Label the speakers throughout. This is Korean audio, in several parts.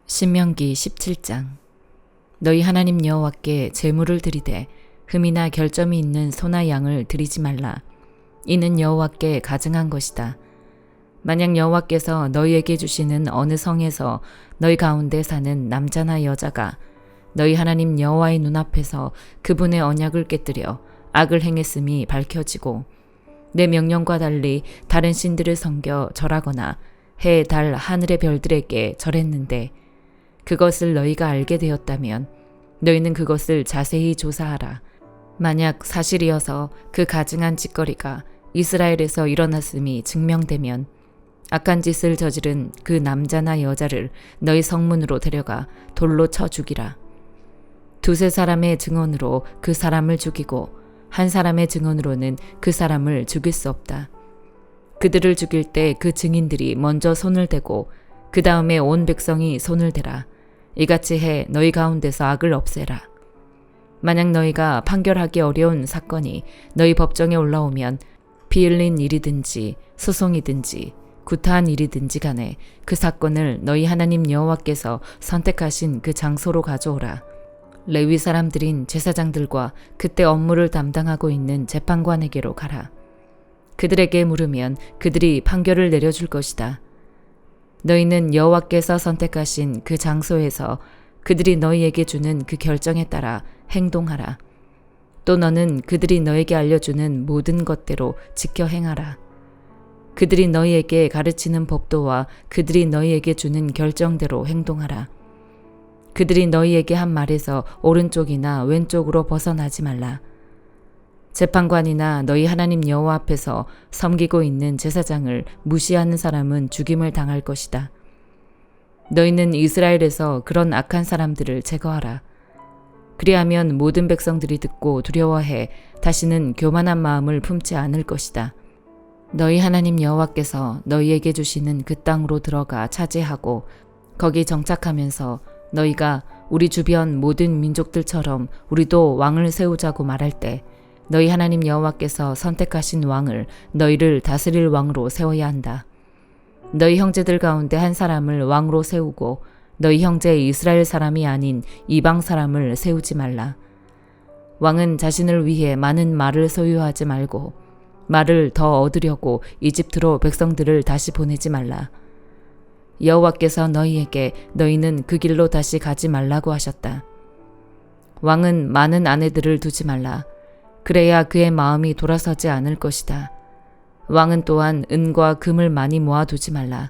Speaker 1: 신명기 17장. 너희 하나님 여호와께 제물을 드리되 흠이나 결점이 있는 소나 양을 드리지 말라. 이는 여호와께 가증한 것이다. 만약 여호와께서 너희에게 주시는 어느 성에서 너희 가운데 사는 남자나 여자가 너희 하나님 여호와의 눈앞에서 그분의 언약을 깨뜨려 악을 행했음이 밝혀지고 내 명령과 달리 다른 신들을 섬겨 절하거나 해, 달, 하늘의 별들에게 절했는데 그것을 너희가 알게 되었다면 너희는 그것을 자세히 조사하라. 만약 사실이어서 그 가증한 짓거리가 이스라엘에서 일어났음이 증명되면 악한 짓을 저지른 그 남자나 여자를 너희 성문으로 데려가 돌로 쳐 죽이라. 두세 사람의 증언으로 그 사람을 죽이고 한 사람의 증언으로는 그 사람을 죽일 수 없다. 그들을 죽일 때 그 증인들이 먼저 손을 대고 그 다음에 온 백성이 손을 대라. 이같이 해 너희 가운데서 악을 없애라. 만약 너희가 판결하기 어려운 사건이 너희 법정에 올라오면 피 흘린 일이든지 소송이든지 구타한 일이든지 간에 그 사건을 너희 하나님 여호와께서 선택하신 그 장소로 가져오라. 레위 사람들인 제사장들과 그때 업무를 담당하고 있는 재판관에게로 가라. 그들에게 물으면 그들이 판결을 내려줄 것이다. 너희는 여호와께서 선택하신 그 장소에서 그들이 너희에게 주는 그 결정에 따라 행동하라. 또 너는 그들이 너에게 알려주는 모든 것대로 지켜 행하라. 그들이 너희에게 가르치는 법도와 그들이 너희에게 주는 결정대로 행동하라. 그들이 너희에게 한 말에서 오른쪽이나 왼쪽으로 벗어나지 말라. 재판관이나 너희 하나님 여호와 앞에서 섬기고 있는 제사장을 무시하는 사람은 죽임을 당할 것이다. 너희는 이스라엘에서 그런 악한 사람들을 제거하라. 그리하면 모든 백성들이 듣고 두려워해 다시는 교만한 마음을 품지 않을 것이다. 너희 하나님 여호와께서 너희에게 주시는 그 땅으로 들어가 차지하고 거기 정착하면서 너희가 우리 주변 모든 민족들처럼 우리도 왕을 세우자고 말할 때 너희 하나님 여호와께서 선택하신 왕을 너희를 다스릴 왕으로 세워야 한다. 너희 형제들 가운데 한 사람을 왕으로 세우고 너희 형제 이스라엘 사람이 아닌 이방 사람을 세우지 말라. 왕은 자신을 위해 많은 말을 소유하지 말고 말을 더 얻으려고 이집트로 백성들을 다시 보내지 말라. 여호와께서 너희에게 너희는 그 길로 다시 가지 말라고 하셨다. 왕은 많은 아내들을 두지 말라. 그래야 그의 마음이 돌아서지 않을 것이다. 왕은 또한 은과 금을 많이 모아두지 말라.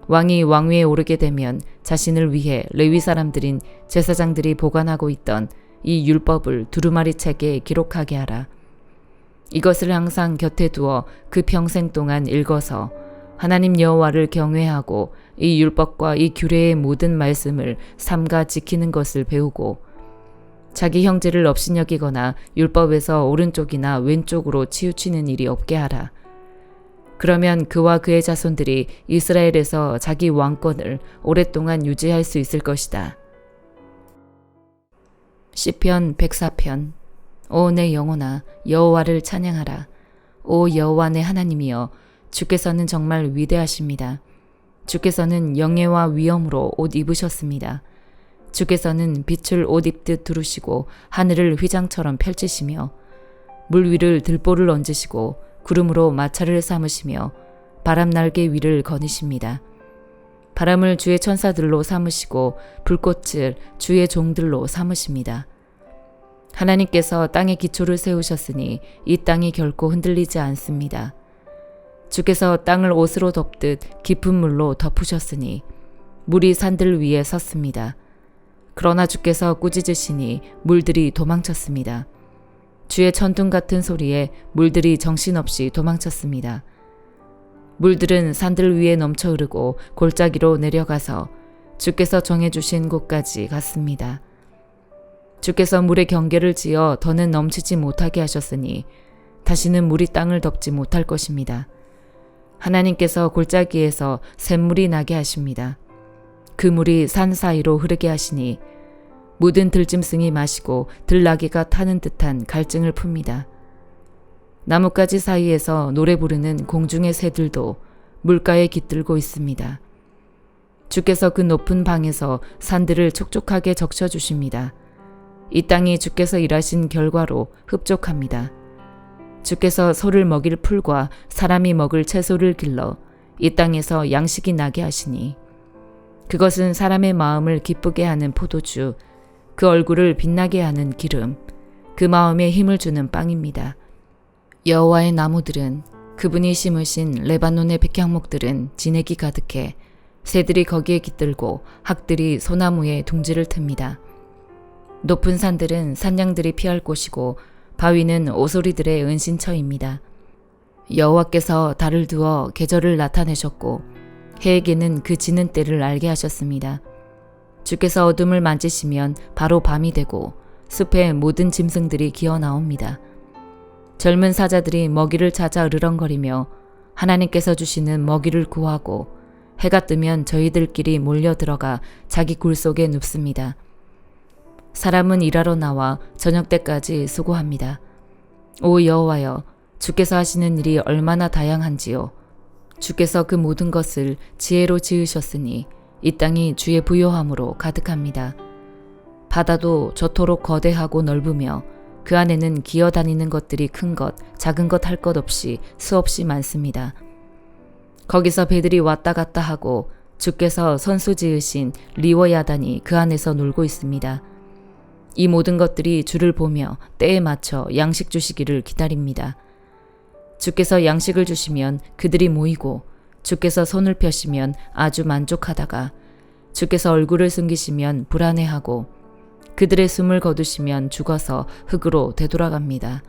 Speaker 1: 왕이 왕위에 오르게 되면 자신을 위해 레위 사람들인 제사장들이 보관하고 있던 이 율법을 두루마리 책에 기록하게 하라. 이것을 항상 곁에 두어 그 평생 동안 읽어서 하나님 여호와를 경외하고 이 율법과 이 규례의 모든 말씀을 삼가 지키는 것을 배우고 자기 형제를 업신여기거나 율법에서 오른쪽이나 왼쪽으로 치우치는 일이 없게 하라. 그러면 그와 그의 자손들이 이스라엘에서 자기 왕권을 오랫동안 유지할 수 있을 것이다. 시편 104편. 오 내 영혼아 여호와를 찬양하라. 오 여호와 내 하나님이여 주께서는 정말 위대하십니다. 주께서는 영예와 위엄으로 옷 입으셨습니다. 주께서는 빛을 옷 입듯 두르시고 하늘을 휘장처럼 펼치시며 물 위를 들보를 얹으시고 구름으로 마차를 삼으시며 바람 날개 위를 거니십니다. 바람을 주의 천사들로 삼으시고 불꽃을 주의 종들로 삼으십니다. 하나님께서 땅의 기초를 세우셨으니 이 땅이 결코 흔들리지 않습니다. 주께서 땅을 옷으로 덮듯 깊은 물로 덮으셨으니 물이 산들 위에 섰습니다. 그러나 주께서 꾸짖으시니 물들이 도망쳤습니다. 주의 천둥 같은 소리에 물들이 정신없이 도망쳤습니다. 물들은 산들 위에 넘쳐 흐르고 골짜기로 내려가서 주께서 정해주신 곳까지 갔습니다. 주께서 물의 경계를 지어 더는 넘치지 못하게 하셨으니 다시는 물이 땅을 덮지 못할 것입니다. 하나님께서 골짜기에서 샘물이 나게 하십니다. 그 물이 산 사이로 흐르게 하시니 모든 들짐승이 마시고 들나귀가 타는 듯한 갈증을 풉니다. 나뭇가지 사이에서 노래 부르는 공중의 새들도 물가에 깃들고 있습니다. 주께서 그 높은 방에서 산들을 촉촉하게 적셔주십니다. 이 땅이 주께서 일하신 결과로 흡족합니다. 주께서 소를 먹일 풀과 사람이 먹을 채소를 길러 이 땅에서 양식이 나게 하시니 그것은 사람의 마음을 기쁘게 하는 포도주, 그 얼굴을 빛나게 하는 기름, 그 마음에 힘을 주는 빵입니다. 여호와의 나무들은 그분이 심으신 레바논의 백향목들은 진액이 가득해 새들이 거기에 깃들고 학들이 소나무에 둥지를 틉니다. 높은 산들은 산양들이 피할 곳이고 바위는 오소리들의 은신처입니다. 여호와께서 달을 두어 계절을 나타내셨고 해에게는 그 지는 때를 알게 하셨습니다. 주께서 어둠을 만지시면 바로 밤이 되고 숲의 모든 짐승들이 기어 나옵니다. 젊은 사자들이 먹이를 찾아 으르렁거리며 하나님께서 주시는 먹이를 구하고 해가 뜨면 저희들끼리 몰려 들어가 자기 굴 속에 눕습니다. 사람은 일하러 나와 저녁 때까지 수고합니다. 오 여호와여, 주께서 하시는 일이 얼마나 다양한지요. 주께서 그 모든 것을 지혜로 지으셨으니 이 땅이 주의 부요함으로 가득합니다. 바다도 저토록 거대하고 넓으며 그 안에는 기어다니는 것들이 큰 것, 작은 것 할 것 없이 수없이 많습니다. 거기서 배들이 왔다 갔다 하고 주께서 선수 지으신 리워야단이 그 안에서 놀고 있습니다. 이 모든 것들이 주를 보며 때에 맞춰 양식 주시기를 기다립니다. 주께서 양식을 주시면 그들이 모이고 주께서 손을 펴시면 아주 만족하다가 주께서 얼굴을 숨기시면 불안해하고 그들의 숨을 거두시면 죽어서 흙으로 되돌아갑니다.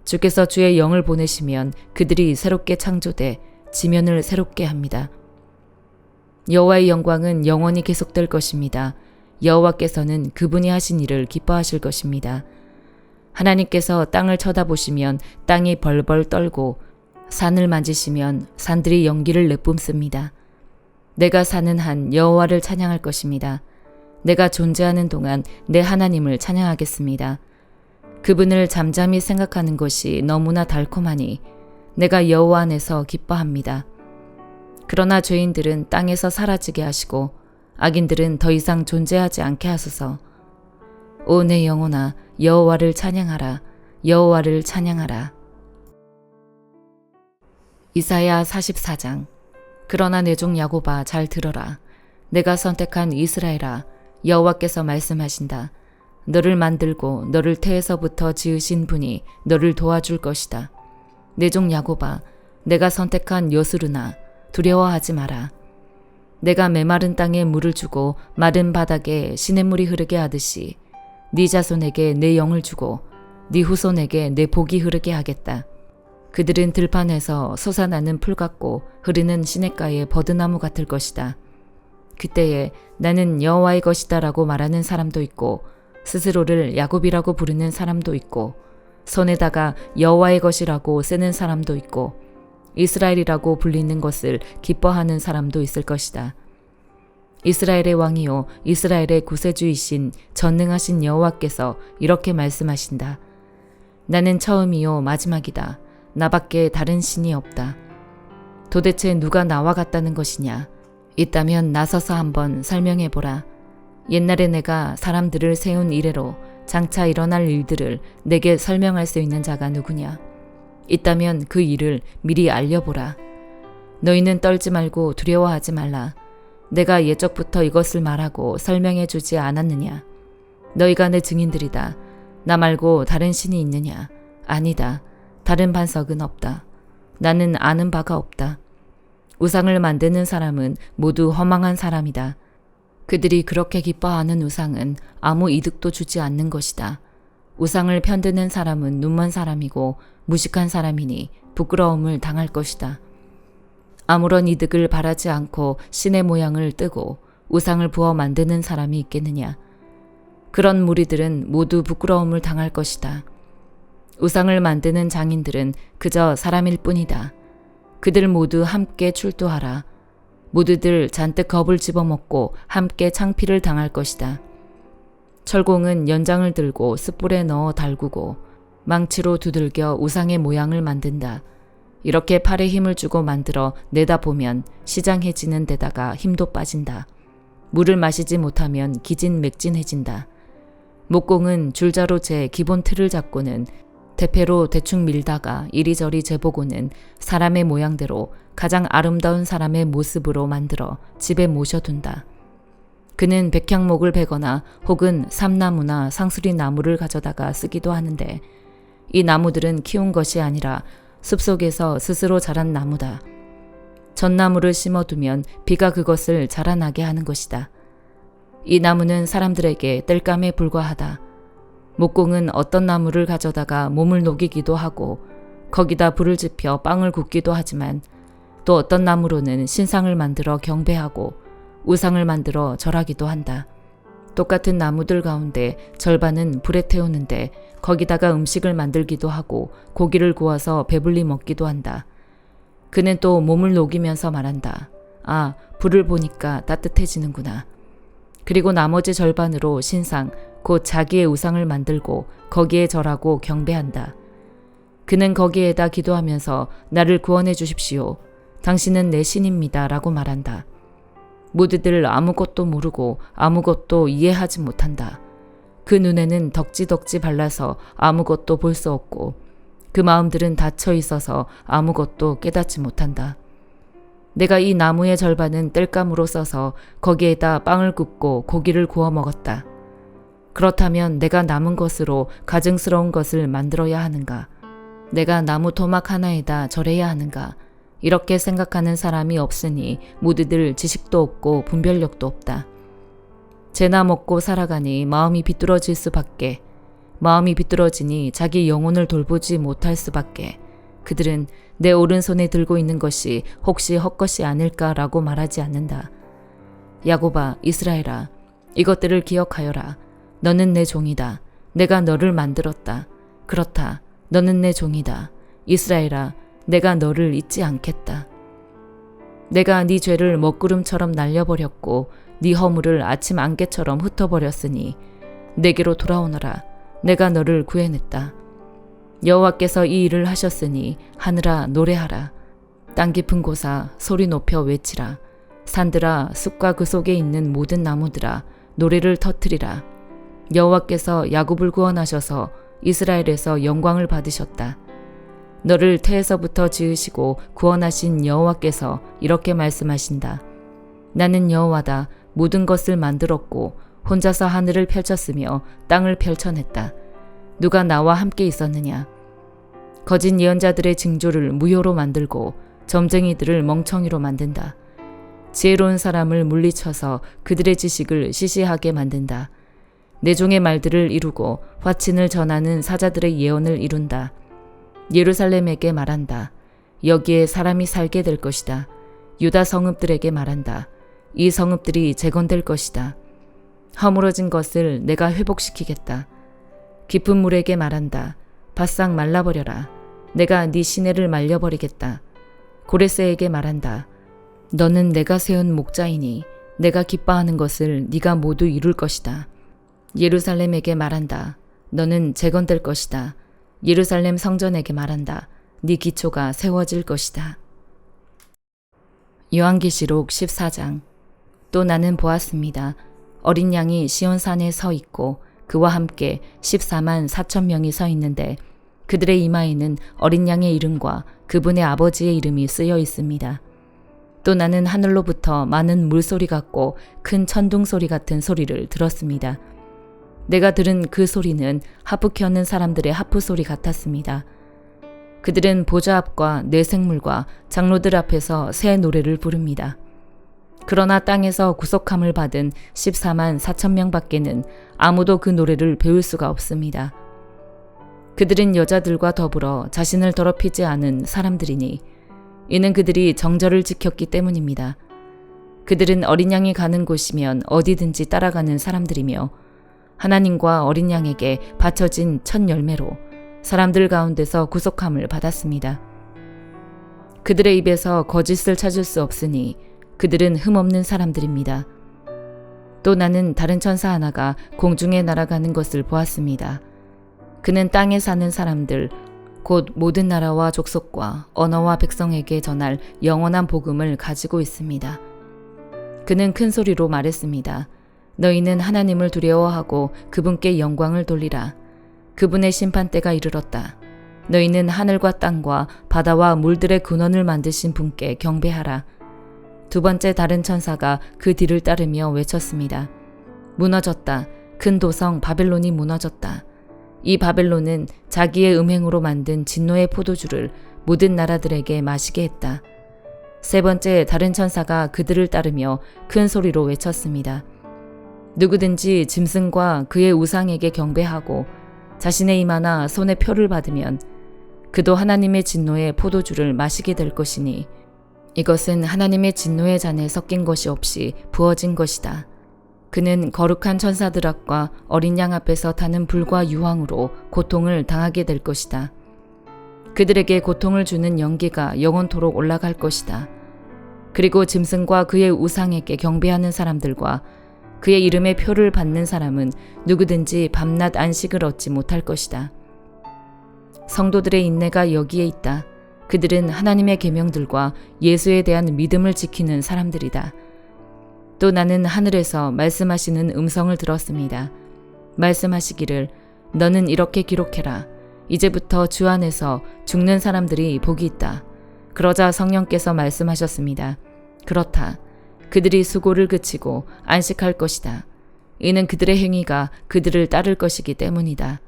Speaker 1: 주께서 주의 영을 보내시면 그들이 새롭게 창조돼 지면을 새롭게 합니다. 여호와의 영광은 영원히 계속될 것입니다. 여호와께서는 그분이 하신 일을 기뻐하실 것입니다. 하나님께서 땅을 쳐다보시면 땅이 벌벌 떨고 산을 만지시면 산들이 연기를 내뿜습니다. 내가 사는 한 여호와를 찬양할 것입니다. 내가 존재하는 동안 내 하나님을 찬양하겠습니다. 그분을 잠잠히 생각하는 것이 너무나 달콤하니 내가 여호와 안에서 기뻐합니다. 그러나 죄인들은 땅에서 사라지게 하시고 악인들은 더 이상 존재하지 않게 하소서. 오 내 영혼아, 여호와를 찬양하라. 여호와를 찬양하라. 이사야 44장. 그러나 내 종 야곱아, 잘 들어라. 내가 선택한 이스라엘아, 여호와께서 말씀하신다. 너를 만들고 너를 태에서부터 지으신 분이 너를 도와줄 것이다. 내 종 야곱아, 내가 선택한 요스루나, 두려워하지 마라. 내가 메마른 땅에 물을 주고 마른 바닥에 시냇물이 흐르게 하듯이 네 자손에게 내 영을 주고 네 후손에게 내 복이 흐르게 하겠다. 그들은 들판에서 솟아나는 풀 같고 흐르는 시냇가의 버드나무 같을 것이다. 그때에 나는 여호와의 것이다 라고 말하는 사람도 있고 스스로를 야곱이라고 부르는 사람도 있고 손에다가 여호와의 것이라고 쓰는 사람도 있고 이스라엘이라고 불리는 것을 기뻐하는 사람도 있을 것이다. 이스라엘의 왕이요 이스라엘의 구세주이신 전능하신 여호와께서 이렇게 말씀하신다. 나는 처음이요 마지막이다. 나밖에 다른 신이 없다. 도대체 누가 나와 같다는 것이냐? 있다면 나서서 한번 설명해보라. 옛날에 내가 사람들을 세운 이래로 장차 일어날 일들을 내게 설명할 수 있는 자가 누구냐? 있다면 그 일을 미리 알려보라. 너희는 떨지 말고 두려워하지 말라. 내가 예적부터 이것을 말하고 설명해 주지 않았느냐? 너희가 내 증인들이다. 나 말고 다른 신이 있느냐? 아니다. 다른 반석은 없다. 나는 아는 바가 없다. 우상을 만드는 사람은 모두 허망한 사람이다. 그들이 그렇게 기뻐하는 우상은 아무 이득도 주지 않는 것이다. 우상을 편드는 사람은 눈먼 사람이고 무식한 사람이니 부끄러움을 당할 것이다. 아무런 이득을 바라지 않고 신의 모양을 뜨고 우상을 부어 만드는 사람이 있겠느냐. 그런 무리들은 모두 부끄러움을 당할 것이다. 우상을 만드는 장인들은 그저 사람일 뿐이다. 그들 모두 함께 출두하라. 모두들 잔뜩 겁을 집어먹고 함께 창피를 당할 것이다. 철공은 연장을 들고 숯불에 넣어 달구고 망치로 두들겨 우상의 모양을 만든다. 이렇게 팔에 힘을 주고 만들어 내다보면 시장해지는 데다가 힘도 빠진다. 물을 마시지 못하면 기진맥진해진다. 목공은 줄자로 재 기본 틀을 잡고는 대패로 대충 밀다가 이리저리 재보고는 사람의 모양대로 가장 아름다운 사람의 모습으로 만들어 집에 모셔둔다. 그는 백향목을 베거나 혹은 삼나무나 상수리 나무를 가져다가 쓰기도 하는데 이 나무들은 키운 것이 아니라 숲속에서 스스로 자란 나무다. 전나무를 심어두면 비가 그것을 자라나게 하는 것이다. 이 나무는 사람들에게 땔감에 불과하다. 목공은 어떤 나무를 가져다가 몸을 녹이기도 하고 거기다 불을 지펴 빵을 굽기도 하지만 또 어떤 나무로는 신상을 만들어 경배하고 우상을 만들어 절하기도 한다. 똑같은 나무들 가운데 절반은 불에 태우는데 거기다가 음식을 만들기도 하고 고기를 구워서 배불리 먹기도 한다. 그는 또 몸을 녹이면서 말한다. 아, 불을 보니까 따뜻해지는구나. 그리고 나머지 절반으로 신상, 곧 자기의 우상을 만들고 거기에 절하고 경배한다. 그는 거기에다 기도하면서 나를 구원해 주십시오. 당신은 내 신입니다. 라고 말한다. 모두들 아무것도 모르고 아무것도 이해하지 못한다. 그 눈에는 덕지덕지 발라서 아무것도 볼 수 없고 그 마음들은 닫혀 있어서 아무것도 깨닫지 못한다. 내가 이 나무의 절반은 땔감으로 써서 거기에다 빵을 굽고 고기를 구워 먹었다. 그렇다면 내가 남은 것으로 가증스러운 것을 만들어야 하는가? 내가 나무 토막 하나에다 절해야 하는가? 이렇게 생각하는 사람이 없으니 모두들 지식도 없고 분별력도 없다. 죄나 먹고 살아가니 마음이 비뚤어질 수밖에, 마음이 비뚤어지니 자기 영혼을 돌보지 못할 수밖에. 그들은 내 오른손에 들고 있는 것이 혹시 헛것이 아닐까라고 말하지 않는다. 야곱아, 이스라엘아, 이것들을 기억하여라. 너는 내 종이다. 내가 너를 만들었다. 그렇다. 너는 내 종이다. 이스라엘아, 내가 너를 잊지 않겠다. 내가 네 죄를 먹구름처럼 날려버렸고 네 허물을 아침 안개처럼 흩어버렸으니 내게로 돌아오너라. 내가 너를 구해냈다. 여호와께서 이 일을 하셨으니 하늘아 노래하라. 땅 깊은 곳아 소리 높여 외치라. 산들아 숲과 그 속에 있는 모든 나무들아 노래를 터뜨리라. 여호와께서 야곱을 구원하셔서 이스라엘에서 영광을 받으셨다. 너를 태에서부터 지으시고 구원하신 여호와께서 이렇게 말씀하신다. 나는 여호와다. 모든 것을 만들었고 혼자서 하늘을 펼쳤으며 땅을 펼쳐냈다. 누가 나와 함께 있었느냐? 거짓 예언자들의 징조를 무효로 만들고 점쟁이들을 멍청이로 만든다. 지혜로운 사람을 물리쳐서 그들의 지식을 시시하게 만든다. 내 종의 말들을 이루고 화친을 전하는 사자들의 예언을 이룬다. 예루살렘에게 말한다. 여기에 사람이 살게 될 것이다. 유다 성읍들에게 말한다. 이 성읍들이 재건될 것이다. 허물어진 것을 내가 회복시키겠다. 깊은 물에게 말한다. 바싹 말라버려라. 내가 네 시내를 말려버리겠다. 고레스에게 말한다. 너는 내가 세운 목자이니 내가 기뻐하는 것을 네가 모두 이룰 것이다. 예루살렘에게 말한다. 너는 재건될 것이다. 예루살렘 성전에게 말한다. 네 기초가 세워질 것이다. 요한계시록 14장. 또 나는 보았습니다. 어린 양이 시온산에 서 있고 그와 함께 14만 4천 명이 서 있는데 그들의 이마에는 어린 양의 이름과 그분의 아버지의 이름이 쓰여 있습니다. 또 나는 하늘로부터 많은 물소리 같고 큰 천둥 소리 같은 소리를 들었습니다. 내가 들은 그 소리는 하프 켜는 사람들의 하프 소리 같았습니다. 그들은 보좌 앞과 네 생물과 장로들 앞에서 새 노래를 부릅니다. 그러나 땅에서 구속함을 받은 14만 4천 명밖에는 아무도 그 노래를 배울 수가 없습니다. 그들은 여자들과 더불어 자신을 더럽히지 않은 사람들이니 이는 그들이 정절을 지켰기 때문입니다. 그들은 어린 양이 가는 곳이면 어디든지 따라가는 사람들이며 하나님과 어린 양에게 바쳐진 첫 열매로 사람들 가운데서 구속함을 받았습니다. 그들의 입에서 거짓을 찾을 수 없으니 그들은 흠없는 사람들입니다. 또 나는 다른 천사 하나가 공중에 날아가는 것을 보았습니다. 그는 땅에 사는 사람들, 곧 모든 나라와 족속과 언어와 백성에게 전할 영원한 복음을 가지고 있습니다. 그는 큰 소리로 말했습니다. 너희는 하나님을 두려워하고 그분께 영광을 돌리라. 그분의 심판대가 이르렀다. 너희는 하늘과 땅과 바다와 물들의 근원을 만드신 분께 경배하라. 두 번째 다른 천사가 그 뒤를 따르며 외쳤습니다. 무너졌다. 큰 도성 바벨론이 무너졌다. 이 바벨론은 자기의 음행으로 만든 진노의 포도주를 모든 나라들에게 마시게 했다. 세 번째 다른 천사가 그들을 따르며 큰 소리로 외쳤습니다. 누구든지 짐승과 그의 우상에게 경배하고 자신의 이마나 손에 표를 받으면 그도 하나님의 진노의 포도주를 마시게 될 것이니 이것은 하나님의 진노의 잔에 섞인 것이 없이 부어진 것이다. 그는 거룩한 천사들 앞과 어린 양 앞에서 타는 불과 유황으로 고통을 당하게 될 것이다. 그들에게 고통을 주는 연기가 영원토록 올라갈 것이다. 그리고 짐승과 그의 우상에게 경배하는 사람들과 그의 이름의 표를 받는 사람은 누구든지 밤낮 안식을 얻지 못할 것이다. 성도들의 인내가 여기에 있다. 그들은 하나님의 계명들과 예수에 대한 믿음을 지키는 사람들이다. 또 나는 하늘에서 말씀하시는 음성을 들었습니다. 말씀하시기를 너는 이렇게 기록해라. 이제부터 주 안에서 죽는 사람들이 복이 있다. 그러자 성령께서 말씀하셨습니다. 그렇다. 그들이 수고를 그치고 안식할 것이다. 이는 그들의 행위가 그들을 따를 것이기 때문이다.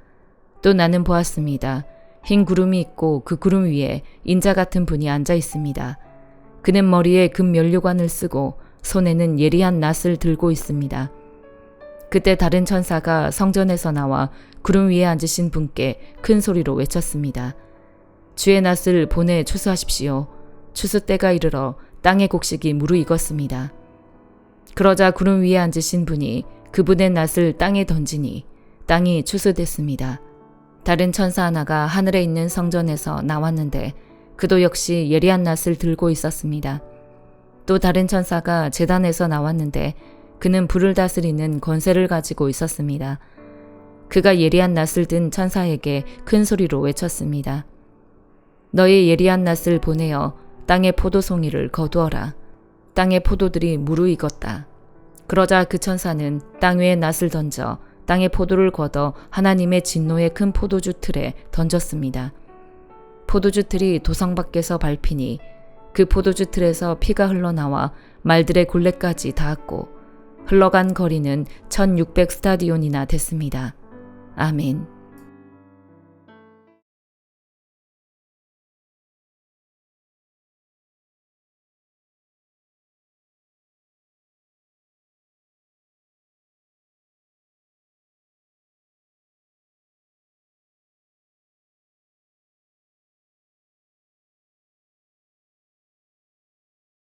Speaker 1: 또 나는 보았습니다. 흰 구름이 있고 그 구름 위에 인자 같은 분이 앉아 있습니다. 그는 머리에 금 면류관을 쓰고 손에는 예리한 낫을 들고 있습니다. 그때 다른 천사가 성전에서 나와 구름 위에 앉으신 분께 큰 소리로 외쳤습니다. 주의 낫을 보내 추수하십시오. 추수 때가 이르러 땅의 곡식이 무르익었습니다. 그러자 구름 위에 앉으신 분이 그분의 낫을 땅에 던지니 땅이 추수됐습니다. 다른 천사 하나가 하늘에 있는 성전에서 나왔는데 그도 역시 예리한 낫을 들고 있었습니다. 또 다른 천사가 제단에서 나왔는데 그는 불을 다스리는 권세를 가지고 있었습니다. 그가 예리한 낫을 든 천사에게 큰 소리로 외쳤습니다. 너의 예리한 낫을 보내어 땅의 포도송이를 거두어라. 땅의 포도들이 무르익었다. 그러자 그 천사는 땅 위에 낫을 던져 땅의 포도를 걷어 하나님의 진노의 큰 포도주 틀에 던졌습니다. 포도주 틀이 도성 밖에서 밟히니 그 포도주 틀에서 피가 흘러나와 말들의 굴레까지 닿았고 흘러간 거리는 1600 스타디온이나 됐습니다. 아멘.